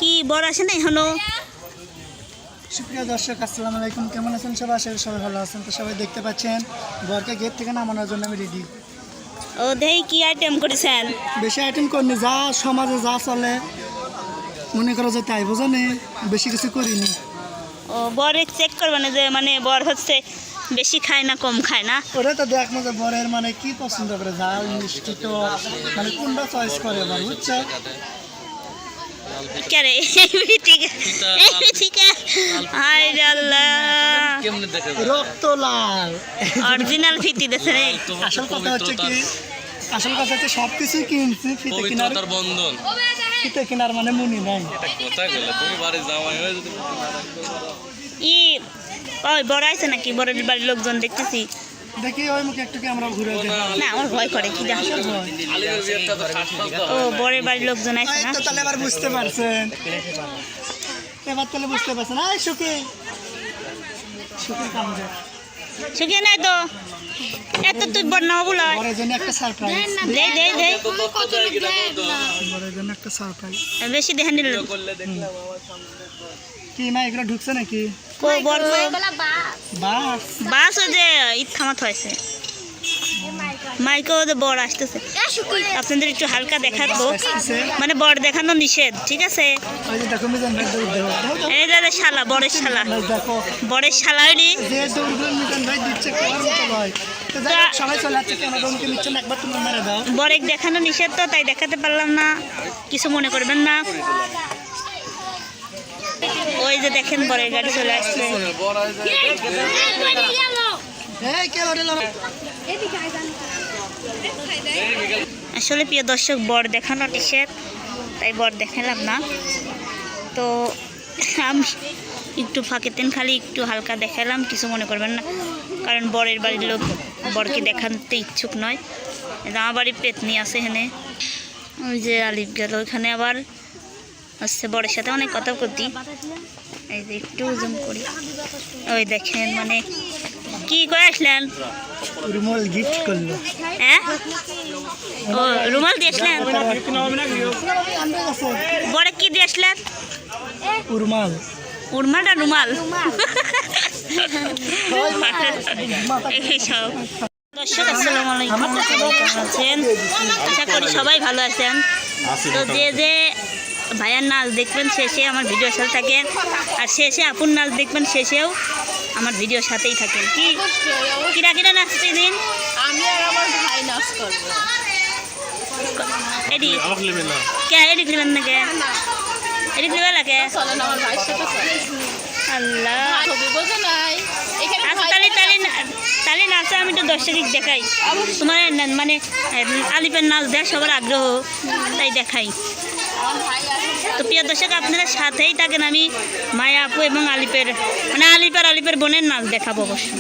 কি বড় আসে না এখনো? সুপ্রিয় দর্শক আসসালামু আলাইকুম, কেমন আছেন সবাই? আশা করি সবাই ভালো আছেন। তো সবাই দেখতে পাচ্ছেন বরকে গেট থেকে নামানোর জন্য আমি রেডি। ও দেই কি আইটেম করেছেন? বেশি আইটেম করিনি, যা সমাজে যা চলে মনে করো যে তাই, বোঝানি বেশি কিছু করিনি। ও বরে চেক করবে না যে মানে বর হচ্ছে বেশি খায় না কম খায় না? ওরা তো দেখবো যে বরের মানে কি পছন্দ করে, ঝাল মিষ্টি তো মানে কোনটা চয়েস করে বর, বুঝছো? কেরে ঠিক ঠিক আই আল্লাহ রক্ত লাল অরিজিনাল ফিটি দেছে রে। আসল কথা হচ্ছে কি, আসল কথা হচ্ছে সব কিছুই কিনছি, ফিতে কেনার বন্ধন ফিতে কেনার মানে মুনি নাই। তুমি বাড়ি জামাই হয়ে যদি ই ওই বড় আছে নাকি? বড় বাড়ির লোকজন দেখতেছি। দেখি ওই মুখে একটু আমরা ঘুরে না আমার ভয় করে কি জানো? ও বড়ের বাড়ির লোকজন আছে না? তো তাহলে এবার বুঝতে পারছেন, এবার তাহলে বুঝতে পারছেন। আয় সুখী সুখী কাম যায় শুকিয়ে নাই তো এত তুই বন্যা বলো বরের জন্য একটা সারপ্রাইজ, দে দে দে বরের জন্য একটা সারপ্রাইজ। বেশি দেখেন দিল কি মা এগুলো ঢুকছে নাকি? কো বর কো বাস বাস ওই যে ঈদ থামাত হয়েছে। মাইকে ওদের বর আসতেছে, আপনাদের একটু হালকা দেখাবো, মানে বর দেখানো নিষেধ, ঠিক আছে? ওই যে দেখো মিজান ভাই দৌড় দেবো, এই যে শালা, বরের শালা, দেখো বরের শালা হইলি যে দৌড়গুলো মিজান ভাই দিচ্ছে খাওয়ার মতো ভাই। তো যাই হোক, সবাই চলে যাচ্ছে, কেন দমকে নিচ্ছেন, একবার তুমি মেরে দাও। বরেক দেখানো নিষেধ তো তাই দেখাতে পারলাম না, কিছু মনে করবেন না। ওই যে দেখেন বরের গাড়ি চলে আসছে। এই কে ওরে লাভ আসলে প্রিয় দর্শক, বর দেখানো নিষেধ তাই বর দেখালাম না। তো আমি একটু ফাঁকেতেন, খালি একটু হালকা দেখালাম, কিছু মনে করবেন না, কারণ বরের বাড়ির লোক বরকে দেখাতে ইচ্ছুক নয়। আমার বাড়ির পেতনি আছে এখানে, ওই যে আলিফ গেল ওইখানে, আবার হচ্ছে বরের সাথে অনেক কথা করতি। এই যে একটু জুম করি, ওই দেখেন মানে কি করে আসলেন? রুমাল গিফট করলো। হ্যাঁ ও রুমাল দিয়ে আসলেন? বরে কি দিয়ে আসলেন? রুমাল উরমাল না রুমাল? এইসব দর্শক আসসালামু আলাইকুম, সবাই কেমন আছেন? আশা করি সবাই ভালো আছেন। তো যে যে ভাইয়ার নাচ দেখবেন শেষে আমার ভিডিওর সাথে থাকেন, আর শেষে আপুর নাচ দেখবেন শেষেও আমার ভিডিওর সাথেই থাকেন। কি কিরা কিরা নাচতে দিন? আমি আর আমার ভাই নাচ করবো। এডি কে এডি দিবেন না? কে এডি দিবে লাগে? চলেন আমার ভাইয়ের সাথে চলেন। আল্লাহ ছবি বোঝো নাই এখানে আচ্ছা তাহলে তাহলে তাহলে নাচে আমি তো দর্শক দেখাই, তোমার মানে আলিপের নাচ দেখ সবার আগ্রহ তাই দেখাই। আমার ভাই আছে। তো প্রিয় দর্শক আপনারা সাথেই থাকেন, আমি মায়া আপু এবং আলিপের মানে আলিপের বোনের নাচ দেখাবো অবশ্যই।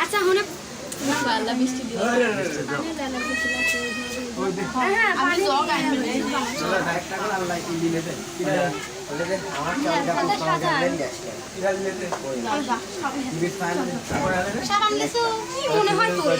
আচ্ছা হনে পাল্লা মিষ্টি দিও আমি জগ সাবান কিছু কি মনে হয় তোর